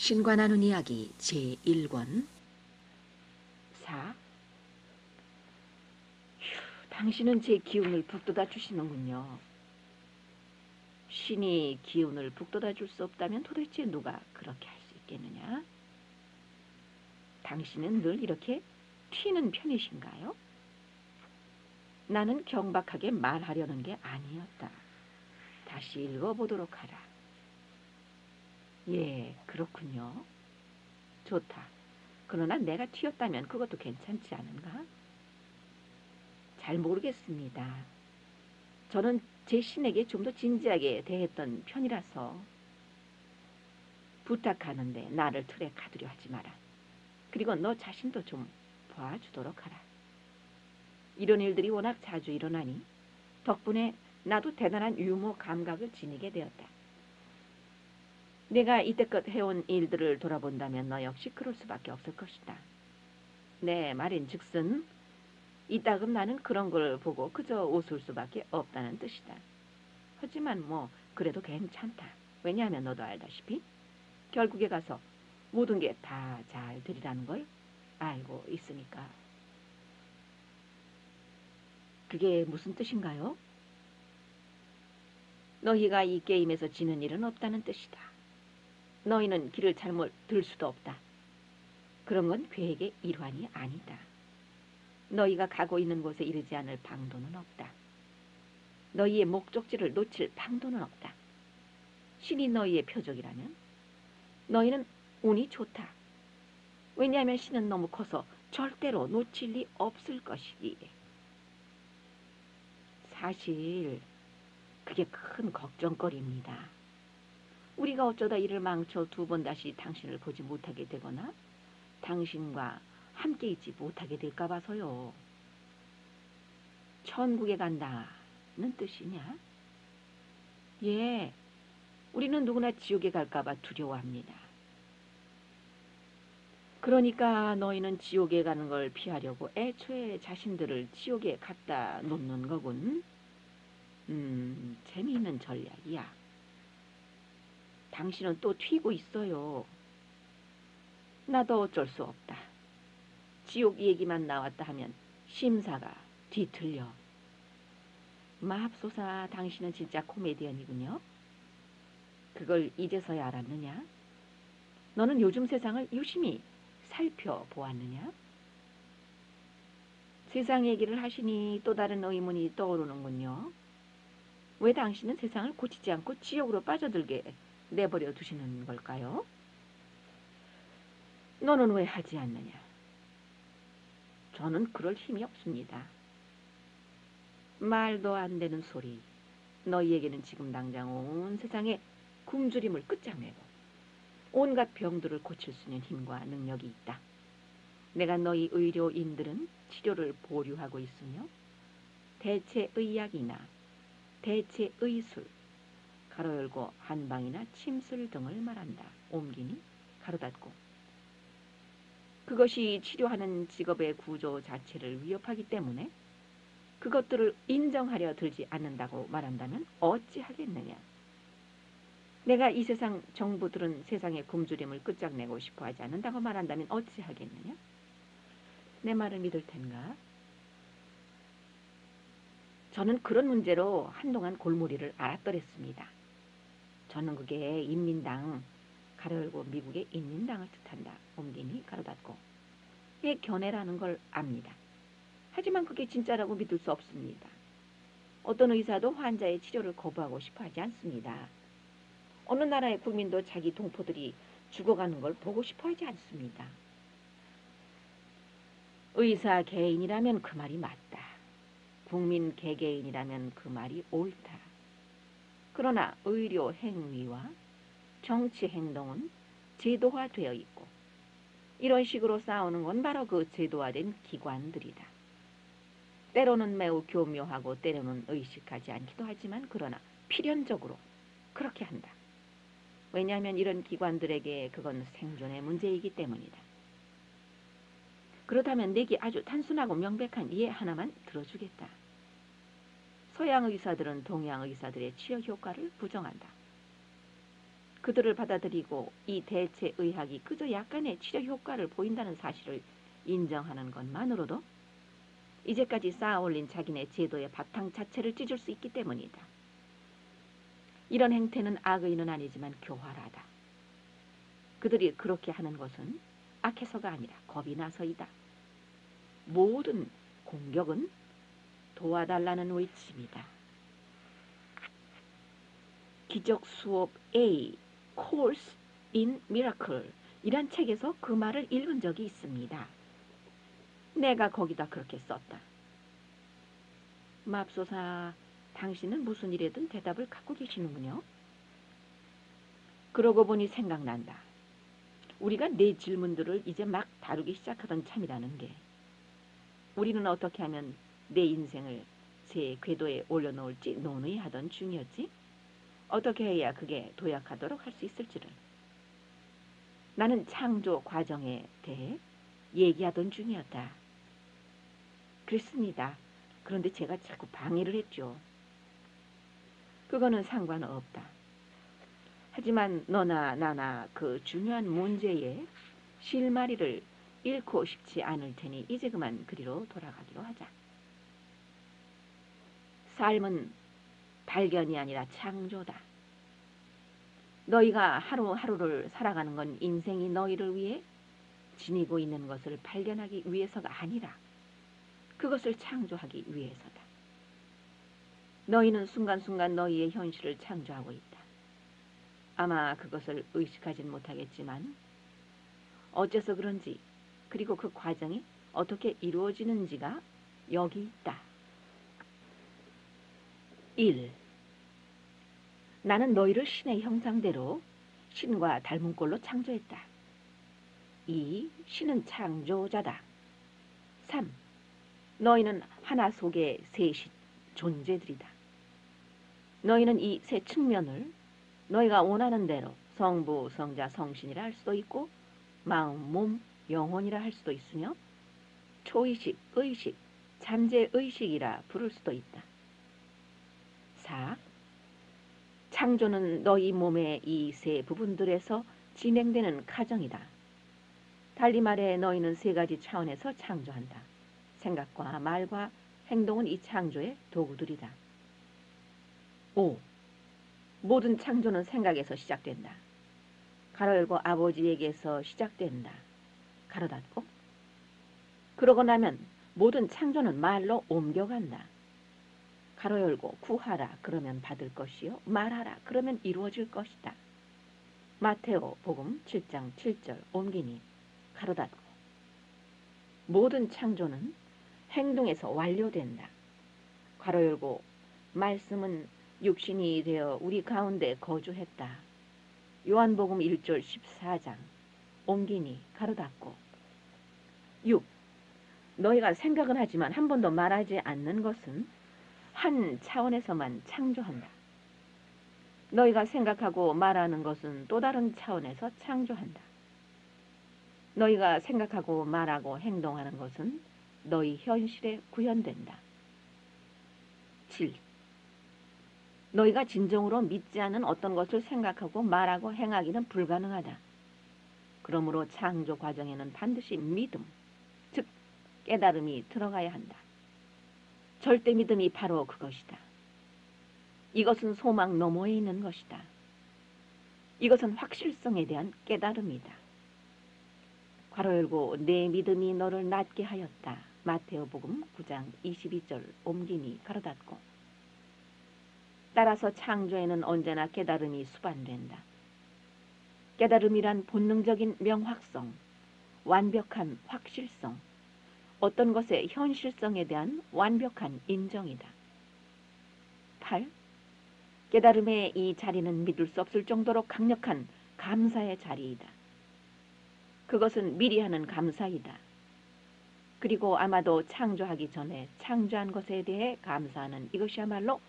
신과 나눈 이야기 제1권 4. 당신은 제 기운을 북돋아 주시는군요. 신이 기운을 북돋아 줄 수 없다면 도대체 누가 그렇게 할 수 있겠느냐? 당신은 늘 이렇게 튀는 편이신가요? 나는 경박하게 말하려는 게 아니었다. 다시 읽어보도록 하라. 예, 그렇군요. 좋다. 그러나 내가 튀었다면 그것도 괜찮지 않은가? 잘 모르겠습니다. 저는 제 신에게 좀 더 진지하게 대했던 편이라서. 부탁하는데 나를 틀에 가두려 하지 마라. 그리고 너 자신도 좀 봐주도록 하라. 이런 일들이 워낙 자주 일어나니 덕분에 나도 대단한 유머 감각을 지니게 되었다. 내가 이때껏 해온 일들을 돌아본다면 너 역시 그럴 수밖에 없을 것이다. 내 말인즉슨 이따금 나는 그런 걸 보고 그저 웃을 수밖에 없다는 뜻이다. 하지만 뭐 그래도 괜찮다. 왜냐하면 너도 알다시피 결국에 가서 모든 게 다 잘 되리라는 걸 알고 있으니까. 그게 무슨 뜻인가요? 너희가 이 게임에서 지는 일은 없다는 뜻이다. 너희는 길을 잘못 들 수도 없다. 그런 건 계획의 일환이 아니다. 너희가 가고 있는 곳에 이르지 않을 방도는 없다. 너희의 목적지를 놓칠 방도는 없다. 신이 너희의 표적이라면 너희는 운이 좋다. 왜냐하면 신은 너무 커서 절대로 놓칠 리 없을 것이기에. 사실 그게 큰 걱정거리입니다. 우리가 어쩌다 이를 망쳐 두 번 다시 당신을 보지 못하게 되거나 당신과 함께 있지 못하게 될까 봐서요. 천국에 간다는 뜻이냐? 예, 우리는 누구나 지옥에 갈까 봐 두려워합니다. 그러니까 너희는 지옥에 가는 걸 피하려고 애초에 자신들을 지옥에 갖다 놓는 거군. 재미있는 전략이야. 당신은 또 튀고 있어요. 나도 어쩔 수 없다. 지옥 얘기만 나왔다 하면 심사가 뒤틀려. 맙소사, 당신은 진짜 코미디언이군요. 그걸 이제서야 알았느냐? 너는 요즘 세상을 유심히 살펴보았느냐? 세상 얘기를 하시니 또 다른 의문이 떠오르는군요. 왜 당신은 세상을 고치지 않고 지옥으로 빠져들게 내버려 두시는 걸까요? 너는 왜 하지 않느냐? 저는 그럴 힘이 없습니다. 말도 안 되는 소리. 너희에게는 지금 당장 온 세상에 굶주림을 끝장내고 온갖 병들을 고칠 수 있는 힘과 능력이 있다. 내가 너희 의료인들은 치료를 보류하고 있으며 대체의학이나 대체의술, 가로 열고 한방이나 침술 등을 말한다. 옮기니 가로 닫고. 그것이 치료하는 직업의 구조 자체를 위협하기 때문에 그것들을 인정하려 들지 않는다고 말한다면 어찌하겠느냐. 내가 이 세상 정부들은 세상의 굶주림을 끝장내고 싶어 하지 않는다고 말한다면 어찌하겠느냐. 내 말을 믿을 텐가? 저는 그런 문제로 한동안 골머리를 앓았더랬습니다. 저는 그게 인민당, 가로 열고 미국의 인민당을 뜻한다. 옮기니 가로 닫고. 의 견해라는 걸 압니다. 하지만 그게 진짜라고 믿을 수 없습니다. 어떤 의사도 환자의 치료를 거부하고 싶어 하지 않습니다. 어느 나라의 국민도 자기 동포들이 죽어가는 걸 보고 싶어 하지 않습니다. 의사 개인이라면 그 말이 맞다. 국민 개개인이라면 그 말이 옳다. 그러나 의료 행위와 정치 행동은 제도화되어 있고 이런 식으로 싸우는 건 바로 그 제도화된 기관들이다. 때로는 매우 교묘하고 때로는 의식하지 않기도 하지만 그러나 필연적으로 그렇게 한다. 왜냐하면 이런 기관들에게 그건 생존의 문제이기 때문이다. 그렇다면 내게 아주 단순하고 명백한 이해 하나만 들어주겠다. 서양 의사들은 동양 의사들의 치료 효과를 부정한다. 그들을 받아들이고 이 대체 의학이 그저 약간의 치료 효과를 보인다는 사실을 인정하는 것만으로도 이제까지 쌓아올린 자기네 제도의 바탕 자체를 찢을 수 있기 때문이다. 이런 행태는 악의는 아니지만 교활하다. 그들이 그렇게 하는 것은 악해서가 아니라 겁이 나서이다. 모든 공격은 도와달라는 외침이다. 기적 수업 A, Course in Miracle 이란 책에서 그 말을 읽은 적이 있습니다. 내가 거기다 그렇게 썼다. 맙소사, 당신은 무슨 일에든 대답을 갖고 계시는군요. 그러고 보니 생각난다. 우리가 내 질문들을 이제 막 다루기 시작하던 참이라는 게. 우리는 어떻게 하면 내 인생을 새 궤도에 올려놓을지 논의하던 중이었지. 어떻게 해야 그게 도약하도록 할 수 있을지를. 나는 창조 과정에 대해 얘기하던 중이었다. 그렇습니다. 그런데 제가 자꾸 방해를 했죠. 그거는 상관없다. 하지만 너나 나나 그 중요한 문제의 실마리를 잃고 싶지 않을 테니 이제 그만 그리로 돌아가기로 하자. 삶은 발견이 아니라 창조다. 너희가 하루하루를 살아가는 건 인생이 너희를 위해 지니고 있는 것을 발견하기 위해서가 아니라 그것을 창조하기 위해서다. 너희는 순간순간 너희의 현실을 창조하고 있다. 아마 그것을 의식하진 못하겠지만 어째서 그런지 그리고 그 과정이 어떻게 이루어지는지가 여기 있다. 1. 나는 너희를 신의 형상대로 신과 닮은 꼴로 창조했다. 2. 신은 창조자다. 3. 너희는 하나 속의 셋이 존재들이다. 너희는 이 세 측면을 너희가 원하는 대로 성부, 성자, 성신이라 할 수도 있고 마음, 몸, 영혼이라 할 수도 있으며 초의식, 의식, 잠재의식이라 부를 수도 있다. 4. 창조는 너희 몸의 이 세 부분들에서 진행되는 과정이다. 달리 말해 너희는 세 가지 차원에서 창조한다. 생각과 말과 행동은 이 창조의 도구들이다. 5. 모든 창조는 생각에서 시작된다. 가로 열고 아버지에게서 시작된다. 가로 닫고. 그러고 나면 모든 창조는 말로 옮겨간다. 가로 열고 구하라 그러면 받을 것이요 말하라 그러면 이루어질 것이다. 마테오 복음 7장 7절 옮기니 가로 닫고. 모든 창조는 행동에서 완료된다. 가로 열고 말씀은 육신이 되어 우리 가운데 거주했다. 요한복음 1절 14장 옮기니 가로 닫고. 6. 너희가 생각은 하지만 한 번도 말하지 않는 것은 한 차원에서만 창조한다. 너희가 생각하고 말하는 것은 또 다른 차원에서 창조한다. 너희가 생각하고 말하고 행동하는 것은 너희 현실에 구현된다. 7. 너희가 진정으로 믿지 않은 어떤 것을 생각하고 말하고 행하기는 불가능하다. 그러므로 창조 과정에는 반드시 믿음, 즉 깨달음이 들어가야 한다. 절대 믿음이 바로 그것이다. 이것은 소망 너머에 있는 것이다. 이것은 확실성에 대한 깨달음이다. 괄호 열고 내 믿음이 너를 낫게 하였다. 마테오복음 9장 22절 옮기니 가로 닫고. 따라서 창조에는 언제나 깨달음이 수반된다. 깨달음이란 본능적인 명확성, 완벽한 확실성, 어떤 것의 현실성에 대한 완벽한 인정이다. 8. 깨달음의 이 자리는 믿을 수 없을 정도로 강력한 감사의 자리이다. 그것은 미리 하는 감사이다. 그리고 아마도 창조하기 전에 창조한 것에 대해 감사하는 이것이야말로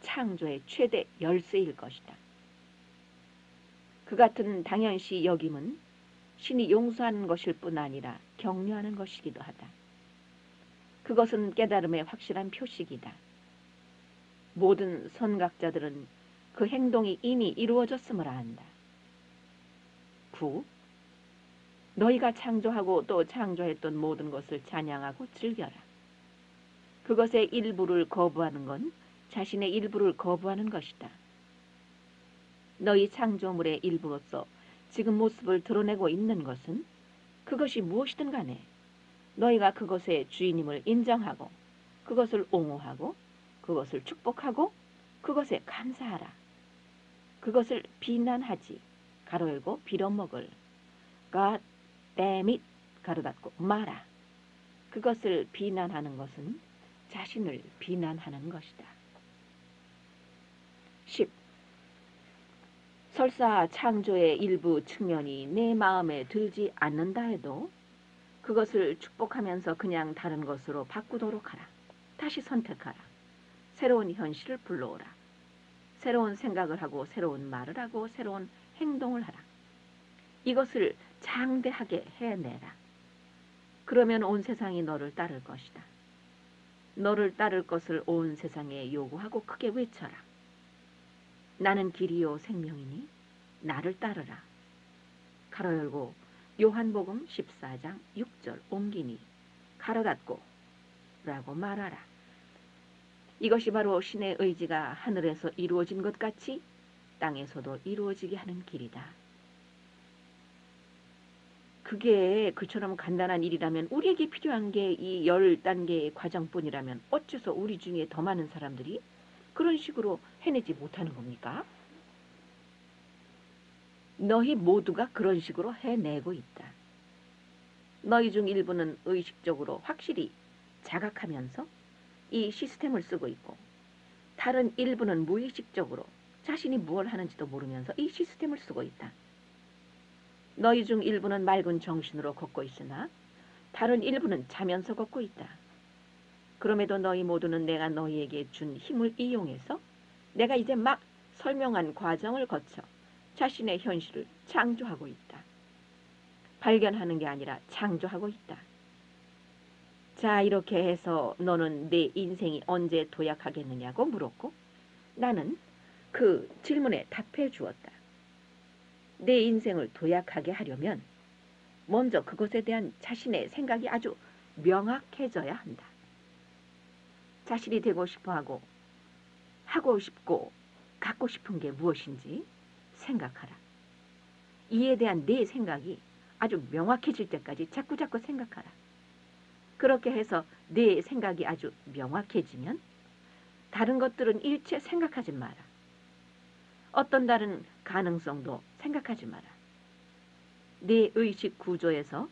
창조의 최대 열쇠일 것이다. 그 같은 당연시 여김은 신이 용서하는 것일 뿐 아니라 격려하는 것이기도 하다. 그것은 깨달음의 확실한 표식이다. 모든 선각자들은 그 행동이 이미 이루어졌음을 안다. 후 너희가 창조하고 또 창조했던 모든 것을 찬양하고 즐겨라. 그것의 일부를 거부하는 건 자신의 일부를 거부하는 것이다. 너희 창조물의 일부로서 지금 모습을 드러내고 있는 것은 그것이 무엇이든 간에 너희가 그것의 주인임을 인정하고 그것을 옹호하고 그것을 축복하고 그것에 감사하라. 그것을 비난하지 가로 열고 빌어먹을 God damn it 가로 닫고 마라. 그것을 비난하는 것은 자신을 비난하는 것이다. 10. 설사 창조의 일부 측면이 내 마음에 들지 않는다 해도 그것을 축복하면서 그냥 다른 것으로 바꾸도록 하라. 다시 선택하라. 새로운 현실을 불러오라. 새로운 생각을 하고 새로운 말을 하고 새로운 행동을 하라. 이것을 장대하게 해내라. 그러면 온 세상이 너를 따를 것이다. 너를 따를 것을 온 세상에 요구하고 크게 외쳐라. 나는 길이요 생명이니 나를 따르라. 가로 열고 요한복음 14장 6절 옮기니 가로 닫고 라고 말하라. 이것이 바로 신의 의지가 하늘에서 이루어진 것 같이 땅에서도 이루어지게 하는 길이다. 그게 그처럼 간단한 일이라면 우리에게 필요한 게 이 10단계의 과정뿐이라면 어째서 우리 중에 더 많은 사람들이 그런 식으로 해내지 못하는 겁니까? 너희 모두가 그런 식으로 해내고 있다. 너희 중 일부는 의식적으로 확실히 자각하면서 이 시스템을 쓰고 있고 다른 일부는 무의식적으로 자신이 무엇을 하는지도 모르면서 이 시스템을 쓰고 있다. 너희 중 일부는 맑은 정신으로 걷고 있으나 다른 일부는 자면서 걷고 있다. 그럼에도 너희 모두는 내가 너희에게 준 힘을 이용해서 내가 이제 막 설명한 과정을 거쳐 자신의 현실을 창조하고 있다. 발견하는 게 아니라 창조하고 있다. 자, 이렇게 해서 너는 내 인생이 언제 도약하겠느냐고 물었고 나는 그 질문에 답해 주었다. 내 인생을 도약하게 하려면 먼저 그것에 대한 자신의 생각이 아주 명확해져야 한다. 자신이 되고 싶어하고 하고 싶고 갖고 싶은 게 무엇인지 생각하라. 이에 대한 내 생각이 아주 명확해질 때까지 자꾸자꾸 생각하라. 그렇게 해서 내 생각이 아주 명확해지면 다른 것들은 일체 생각하지 마라. 어떤 다른 가능성도 생각하지 마라. 내 의식 구조에서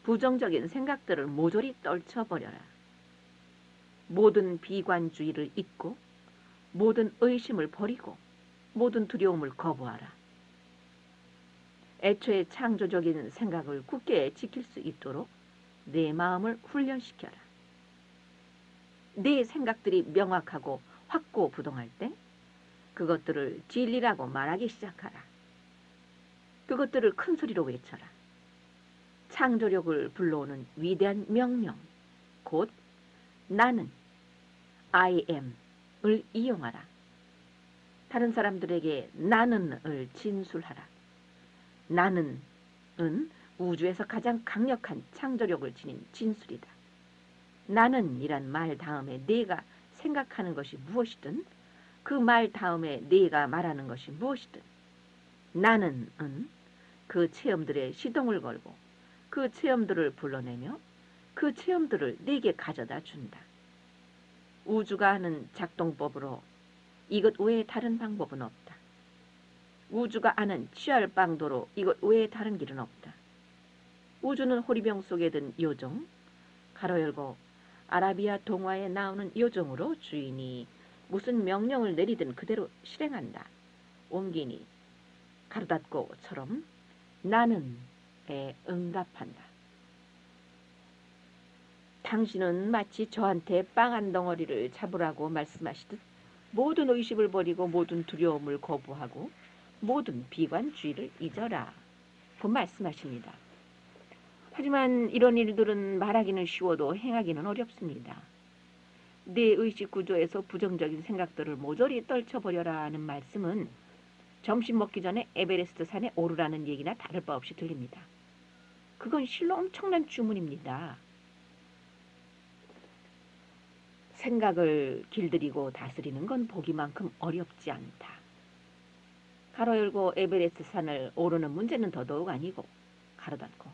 부정적인 생각들을 모조리 떨쳐버려라. 모든 비관주의를 잊고 모든 의심을 버리고 모든 두려움을 거부하라. 애초에 창조적인 생각을 굳게 지킬 수 있도록 내 마음을 훈련시켜라. 내 생각들이 명확하고 확고부동할 때 그것들을 진리라고 말하기 시작하라. 그것들을 큰 소리로 외쳐라. 창조력을 불러오는 위대한 명령, 곧 나는 I am을 이용하라. 다른 사람들에게 나는을 진술하라. 나는은 우주에서 가장 강력한 창조력을 지닌 진술이다. 나는이란 말 다음에 내가 생각하는 것이 무엇이든 그 말 다음에 내가 말하는 것이 무엇이든 나는은 그 체험들의 시동을 걸고 그 체험들을 불러내며 그 체험들을 내게 가져다 준다. 우주가 하는 작동법으로 이것 외에 다른 방법은 없다. 우주가 아는 취할 방도로 이것 외에 다른 길은 없다. 우주는 호리병 속에 든 요정, 가로 열고 아라비아 동화에 나오는 요정으로 주인이 무슨 명령을 내리든 그대로 실행한다. 옮기니 가로 닫고처럼 나는에 응답한다. 당신은 마치 저한테 빵 한 덩어리를 잡으라고 말씀하시듯 모든 의식을 버리고 모든 두려움을 거부하고 모든 비관주의를 잊어라. 그 말씀하십니다. 하지만 이런 일들은 말하기는 쉬워도 행하기는 어렵습니다. 내 의식 구조에서 부정적인 생각들을 모조리 떨쳐버려라 하는 말씀은 점심 먹기 전에 에베레스트 산에 오르라는 얘기나 다를 바 없이 들립니다. 그건 실로 엄청난 주문입니다. 생각을 길들이고 다스리는 건 보기만큼 어렵지 않다. 가로 열고 에베레스트 산을 오르는 문제는 더더욱 아니고, 가로 닫고,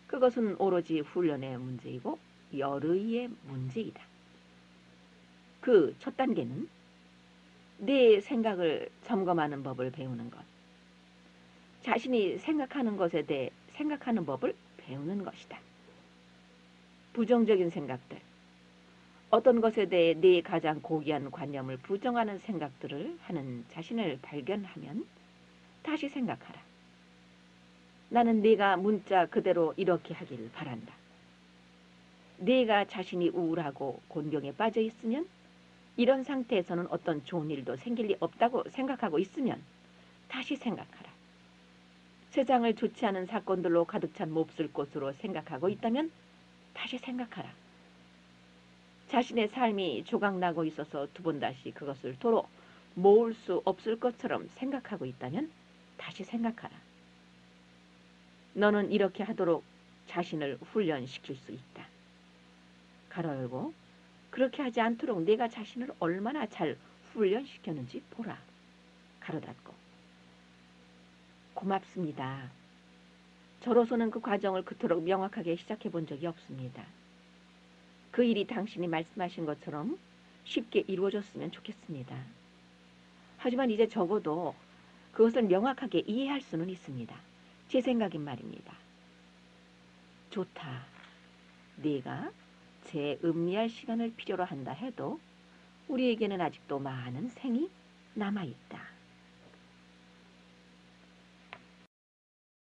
그것은 오로지 훈련의 문제이고 열의의 문제이다. 그 첫 단계는 내 생각을 점검하는 법을 배우는 것, 자신이 생각하는 것에 대해 생각하는 법을 배우는 것이다. 부정적인 생각들, 어떤 것에 대해 내 가장 고귀한 관념을 부정하는 생각들을 하는 자신을 발견하면 다시 생각하라. 나는 네가 문자 그대로 이렇게 하길 바란다. 네가 자신이 우울하고 곤경에 빠져 있으면, 이런 상태에서는 어떤 좋은 일도 생길 리 없다고 생각하고 있으면 다시 생각하라. 세상을 좋지 않은 사건들로 가득 찬 몹쓸 곳으로 생각하고 있다면 다시 생각하라. 자신의 삶이 조각나고 있어서 두 번 다시 그것을 도로 모을 수 없을 것처럼 생각하고 있다면 다시 생각하라. 너는 이렇게 하도록 자신을 훈련시킬 수 있다. 가로 열고, 그렇게 하지 않도록 내가 자신을 얼마나 잘 훈련시켰는지 보라. 가로 닫고. 고맙습니다. 저로서는 그 과정을 그토록 명확하게 시작해 본 적이 없습니다. 그 일이 당신이 말씀하신 것처럼 쉽게 이루어졌으면 좋겠습니다. 하지만 이제 적어도 그것을 명확하게 이해할 수는 있습니다. 제 생각인 말입니다. 좋다. 네가 재음미할 시간을 필요로 한다 해도 우리에게는 아직도 많은 생이 남아있다.